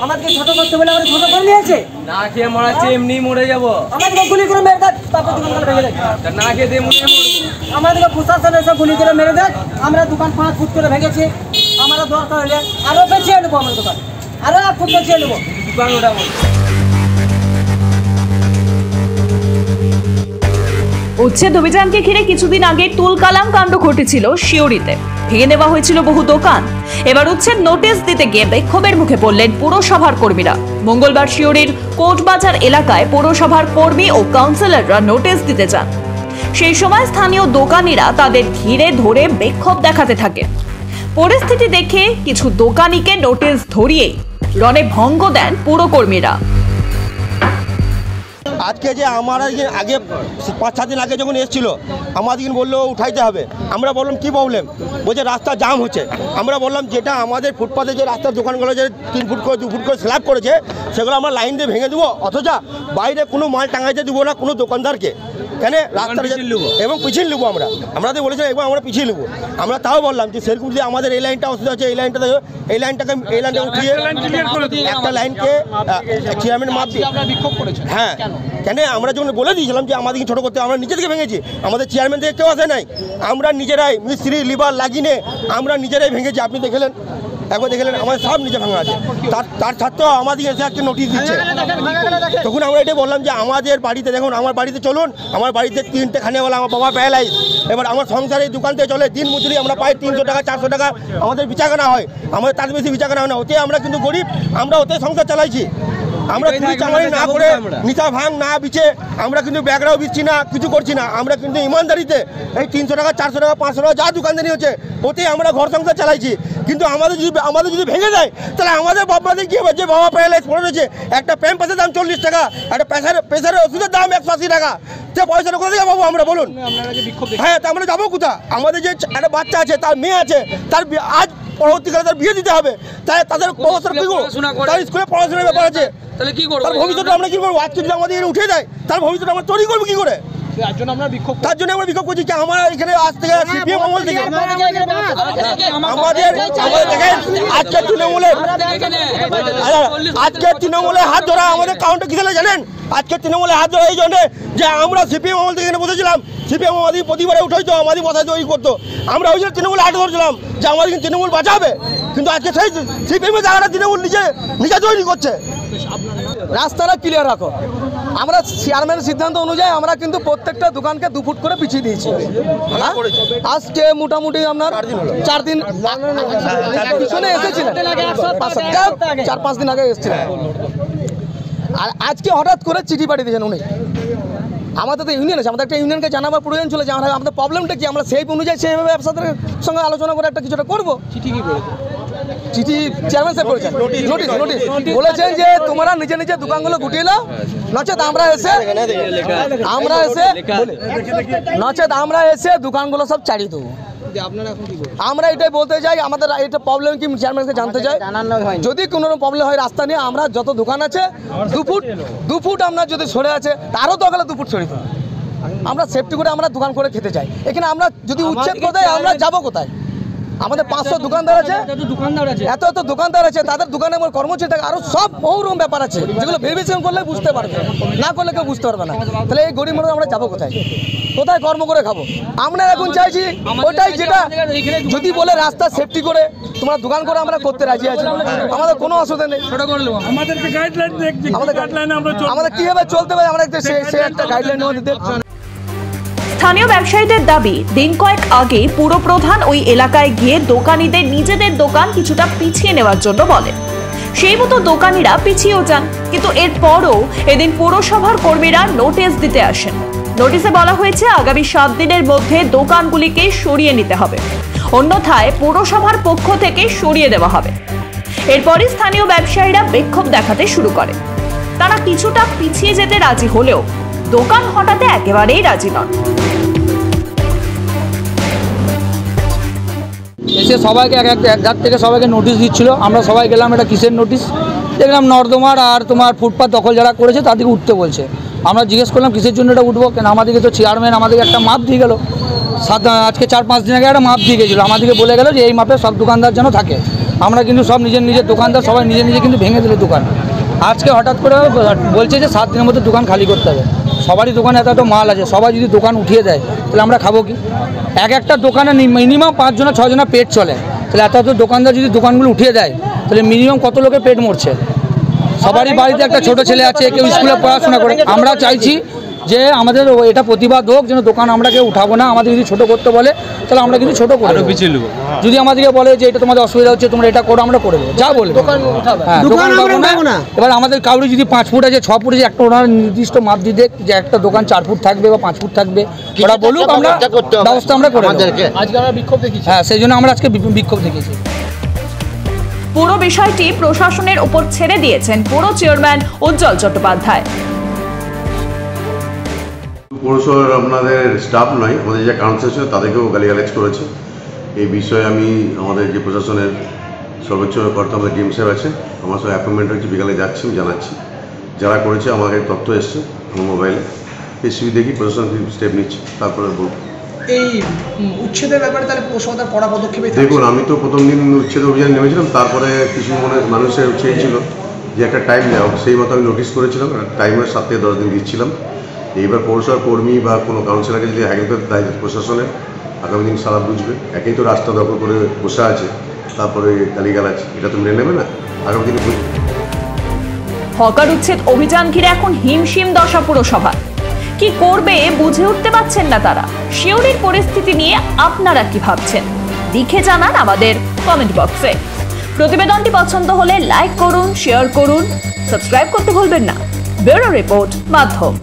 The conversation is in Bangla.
আমাদেরকে ছোট করতে বলে আমরা ছোট করে নিয়েছে। না খেয়ে মরাচ্ছে, এমনি মরে যাবো। আমাদেরকে গুলি করে মেরে দেয়, তারপর দোকানগুলো ভেঙে দেয়। না খেয়ে দিয়ে মরে যাবো। আমাদেরকে প্রশাসন এসে গুলি করে মেরে দেয়। আমরা দোকান 5 ফুট করে ভেঙেছি। আমরা দরকার হলে আরো পেছিয়ে নেবো, আমার দোকান আরো 1 ফুট পেছিয়ে নেবো দোকান ওঠাবো। উচ্ছেদ অভিযানকে ঘিরে কিছুদিন আগে তুলকালাম কাণ্ড ঘটেছিল শিউরিতে। ভেঙে দেওয়া হয়েছিল বহু দোকান। এবার উচ্ছেদ নোটিশ দিতে গিয়ে বিক্ষোভের মুখে পড়লেন পুরসভার কর্মীরা। মঙ্গলবার শিউরির কোটবাজার এলাকায় পৌরসভার কর্মী ও কাউন্সিলররা নোটিশ দিতে যান। সেই সময় স্থানীয় দোকানিরা তাদের ঘিরে ধরে বিক্ষোভ দেখাতে থাকে। পরিস্থিতি দেখে কিছু দোকানিকে নোটিশ ধরিয়ে রণে ভঙ্গ দেন পুরকর্মীরা। আজকে যে আমার আগে 5-7 দিন আগে যখন এসেছিল আমাদের বললো উঠাইতে হবে। আমরা বললাম কি প্রবলেম, বলছে রাস্তা জাম হচ্ছে। আমরা বললাম যেটা আমাদের ফুটপাতে যে রাস্তার দোকানগুলো যে 3 ফুট করে 2 ফুট করে স্ল্যাব করেছে সেগুলো আমরা লাইন দিয়ে ভেঙে দেবো, অথচ বাইরে কোনো মাল টাঙাইতে দেবো না কোনো দোকানদারকে। কেন রাস্তাটা এবং পিছিয়ে নেবো আমরা তো বলেছিলাম একবার আমরা পিছিয়ে নেবো। আমরা তাও বললাম যে সেরকম যদি আমাদের এই লাইনটা অসুবিধা আছে, এই লাইনটা উঠিয়ে একটা লাইনকে চেয়ারম্যান মাপ দিয়ে হ্যাঁ কেন আমরা যখন বলে দিয়েছিলাম যে আমাদেরকে ছোটো করতে, আমরা নিজে থেকে ভেঙেছি। আমাদের চেয়ারম্যান থেকে কেউ আসে নাই, আমরা নিজেরাই মিস্ত্রি লিভার লাগিয়ে আমরা নিজেরাই ভেঙেছি। আপনি দেখলেন, একবার দেখলেন আমাদের সব নিচে ভাঙা আছে। তার ছাত্র আমাদেরকে এসে একটা নোটিশ দিচ্ছে। তখন আমরা এটাই বললাম যে আমাদের বাড়িতে দেখুন, আমার বাড়িতে চলুন, আমার বাড়িতে 3টে খানেওয়ালা, আমার বাবা প্যারালাইজ। এবার আমার সংসারে এই দোকান থেকে চলে, দিন মজুরি আমরা পাই 300 টাকা 400 টাকা আমাদের বিচাকেনা হয়, আমাদের তার বেশি বিচাকেনা হয় না। ওতে আমরা কিন্তু গরিব, আমরা ওতে সংসার চালাইছি। আমরা চুরি চামারি না করে, নিশা ভাঙ না বিচে আমরা কিন্তু ব্যাগরাও বিচ্ছি না, কিছু করছি না। আমরা কিন্তু ইমানদারিতে এই 300 টাকা 400 টাকা 500 টাকা যা দোকানদারি হচ্ছে ওতে আমরা ঘর সংসার চালাইছি। কিন্তু আমাদের যদি ভেঙে যায় তাহলে আমাদের বাবাদের কি হবে? যে বাবা প্যারালাইজ পড়ে রয়েছে, একটা প্যাম্পাসের দাম 40 টাকা, একটা প্রেসারের ওষুধের দাম 180 টাকা, সে পয়সাটা কোথা থেকে পাবো আমরা বলুন? হ্যাঁ, তা আমরা যাবো কোথা? আমাদের যে একটা বাচ্চা আছে, তার মেয়ে আছে, তার আজ পরবর্তীকালে তার বিয়ে দিতে হবে, তাই তাদের পড়াশোনা কি করবো? তার স্কুলে পড়াশোনার ব্যাপার আছে, তার ভবিষ্যৎ আমরা কি করবো? আজকে যদি আমাদের উঠে দেয় তার ভবিষ্যৎ আমরা তৈরি করবো কি করে? তার জন্য আমরা বিক্ষোভ করছি। আমরা এখানে আজ থেকে সিপিএম আমল থেকে আমাদের দেখেন আজকে তৃণমূলে হাত ধরা আমাদের কাউন্টার কি জানেন? আজকে তৃণমূলে হাত ধরা এই জন্য যে আমরা সিপিএম আমল থেকে এখানে বসেছিলাম, সিপিএম আমাদের প্রতিবারে উঠাইতো, আমাদের বসাইতো, ওই করতো। আমরা ওই জন্য তৃণমূলে হাত ধরছিলাম যে আমাদের তৃণমূল বাঁচাবে, কিন্তু আজকে সেই সিপিএমের জায়গাটা তৃণমূল নিজে তৈরি করছে। রাস্তাটা ক্লিয়ার রাখো। আমরা চেয়ারম্যানের সিদ্ধান্ত অনুযায়ী আমরা কিন্তু প্রত্যেকটা দোকানকে 2 ফুট করে পিছিয়ে দিয়েছি। আজকে মোটামুটি আপনার 4 দিন পিছনে এসেছিলেন, 4-5 দিন আগে এসেছিলেন। আর আজকে হঠাৎ করে চিঠি পাঠিয়ে দিয়েছেন উনি। আমাদের তো ইউনিয়ন আছে, আমাদের একটা ইউনিয়নকে জানাবার প্রয়োজন ছিল যে আমাদের প্রবলেমটা কি, আমরা সেই অনুযায়ী সেইভাবে ব্যবসাদের সঙ্গে আলোচনা করে একটা কিছুটা করবো। চিঠি চেয়ারম্যান সাহেব করেছেন, নোটিশ বলেছেন যে তোমরা নিজে নিজে দোকানগুলো গুটিয়ে নাও, নচেত আমরা এসে দোকানগুলো সব ছাড়িয়ে দেবো। আমরা এটাই বলতে চাই, আমাদের এটা প্রবলেম কি চেয়ারম্যানকে জানতে চাই। যদি কোনো প্রবলেম হয় রাস্তা নিয়ে, আমরা যত দোকান আছে 2 ফুট আমরা যদি সরে আছে তারও তো গেলে 2 ফুট সরে দেবো। আমরা সেফটি করে আমরা দোকান করে খেতে চাই। এখানে আমরা যদি উচ্ছেদ কোথায়, আমরা যাবো কোথায়? আমাদের 500 দোকানদার আছে, এত দোকানদার আছে, তাদের দোকানে আমার কর্মচারী থাকে, আরো সব বহুরকম ব্যাপার আছে যেগুলো ভেরিফিকেশন করলে বুঝতে পারবে, না করলে কেউ বুঝতে পারবে না। তাহলে এই গরিব মানুষ আমরা যাবো কোথায় কর্ম করে খাবো? আমরা এখন চাইছি ওটাই, যেটা যদি বলে রাস্তা সেফটি করে তোমরা দোকান করে আমরা করতে রাজি আছি, আমাদের কোনো অসুবিধা নেই। আমাদের কিভাবে চলতে হবে আমরা সে একটা গাইডলাইন দিতে। স্থানীয় ব্যবসায়ীদের দাবি, দিন কয়েক আগে পুরপ্রধান ওই এলাকায় গিয়ে দোকানীদের নিজেদের দোকান কিছুটা পিছিয়ে নেওয়ার জন্য বলেন। সেই মতো দোকানিরা পিছিয়েও যান, কিন্তু এরপরও এদিন পুরসভার কর্মীরা নোটিশ দিতে আসেন। নোটিশে বলা হয়েছে আগামী 7 দিনের মধ্যে দোকানগুলিকে সরিয়ে নিতে হবে, অন্যথায় পুরসভার পক্ষ থেকে সরিয়ে দেওয়া হবে। এরপরই স্থানীয় ব্যবসায়ীরা বিক্ষোভ দেখাতে শুরু করে। তারা কিছুটা পিছিয়ে যেতে রাজি হলেও দোকান হটাতে একেবারেই রাজি নন। এসে সবাইকে এক ধার থেকে সবাইকে নোটিশ দিচ্ছিল। আমরা সবাই গেলাম, এটা কিসের নোটিশ? দেখলাম নর্দমার আর তোমার ফুটপাথ দখল যারা করেছে তাদেরকে উঠতে বলছে। আমরা জিজ্ঞেস করলাম কিসের জন্য এটা উঠবো, কেন আমাদেরকে তো চেয়ারম্যান আমাদেরকে একটা মাপ দিয়ে গেল। আজকে 4-5 দিন আগে একটা মাপ দিয়ে গেছিলো, আমাদেরকে বলে গেল যে এই মাপে সব দোকানদার যেন থাকে। আমরা কিন্তু সব নিজের নিজের দোকানদার সবাই নিজে নিজে কিন্তু ভেঙে দিল দোকান। আজকে হঠাৎ করে বলছে যে 7 দিনের মধ্যে দোকান খালি করতে হবে। সবারই দোকানে এত মাল আছে, সবাই যদি দোকান উঠিয়ে দেয় তাহলে আমরা খাবো কি? একটা দোকানে মিনিমাম 5-6 জনের পেট চলে, তাহলে এত দোকানদার যদি দোকানগুলো উঠিয়ে দেয় তাহলে মিনিমাম কত লোকের পেট মরছে। সবারই বাড়িতে একটা ছোট ছেলে আছে, কেউ স্কুলে পড়াশোনা করে। আমরা চাইছি যে আমাদের এটা প্রতিবাদ হোক, যেন দোকান আমরা কেউ উঠাবো না। আমাদের যদি ছোটো করতে বলে তাহলে আমরা কিন্তু ছোটো করে পিছিয়ে নেবো। যদি আমাদেরকে বলে যে এটা তোমাদের অসুবিধা হচ্ছে, তোমরা এটা করো, আমরা করে দেবো, যা বলবো। হ্যাঁ, দোকান পাবো না। এবার আমাদের কাউরি যদি 5 ফুট আছে, 6 ফুট আছে, একটা ওনার নির্দিষ্ট মাপ দিয়ে দেখ যে একটা দোকান 4 ফুট থাকবে বা 5 ফুট থাকবে, ওরা বলুক, আমরা ব্যবস্থা আমরা করে দেবো। আজকে আমরা বিক্ষোভ দেখেছি। হ্যাঁ, সেই জন্য আমরা আজকে বিক্ষোভ দেখিয়েছি। পুরো বিষয়টি প্রশাসনের উপর ছেড়ে দিয়েছেন পুরো চেয়ারম্যান উজ্জ্বল চট্টোপাধ্যায়। পৌরসভার আপনাদের স্টাফ নয়, আমাদের যে কাউন্সিলর ছিল তাদেরকেও গালিগালাজ করেছে। এই বিষয়ে আমি আমাদের যে প্রশাসনের সর্বোচ্চ কর্তা আমাদের ডিএম সাহেব আছে, আমার সঙ্গে অ্যাপয়েন্টমেন্ট হচ্ছে, বিকালে যাচ্ছি, আমি জানাচ্ছি। যারা করেছে আমাকে তথ্য এসছে আমার মোবাইলে, এসবি দেখি প্রশাসন স্টেপ নিচ্ছে, তারপরে বলব। এই উচ্ছেদের ব্যাপারে তাহলে পৌরসভা কড়া পদক্ষেপ? দেখুন, আমি তো প্রথম দিন উচ্ছেদ অভিযান নেমেছিলাম, তারপরে কিছু মানুষের চেয়েছিল যে একটা টাইম দেওয়া, সেই মতো আমি নোটিশ করেছিলাম, টাইমের 7 থেকে 10 দিন দিচ্ছিলাম। এইবার পৌরসভার কর্মী বা কোনো কাউন্সিলরকে যদি হ্যাকেল করতে দেয় প্রশাসনের, আগামী দিন সারা বুঝবে। একেই তো রাস্তা দখল করে বসে আছে, তারপরে গালিগালাজ, এটা তো মেনে নেবে না, আগামী দিনে বুঝবে। হকার উচ্ছেদ অভিযান ঘিরে এখন হিমশিম দশা পুরসভা। কি করবে বুঝে উঠতে পারছেন না তারা। শিউরির পরিস্থিতি নিয়ে আপনারা কি ভাবছেন লিখে জানান আমাদের কমেন্ট বক্সে। প্রতিবেদনটি পছন্দ হলে লাইক করুন, শেয়ার করুন, সাবস্ক্রাইব করতে ভুলবেন না। ব্যুরো রিপোর্ট, মাধ্যম।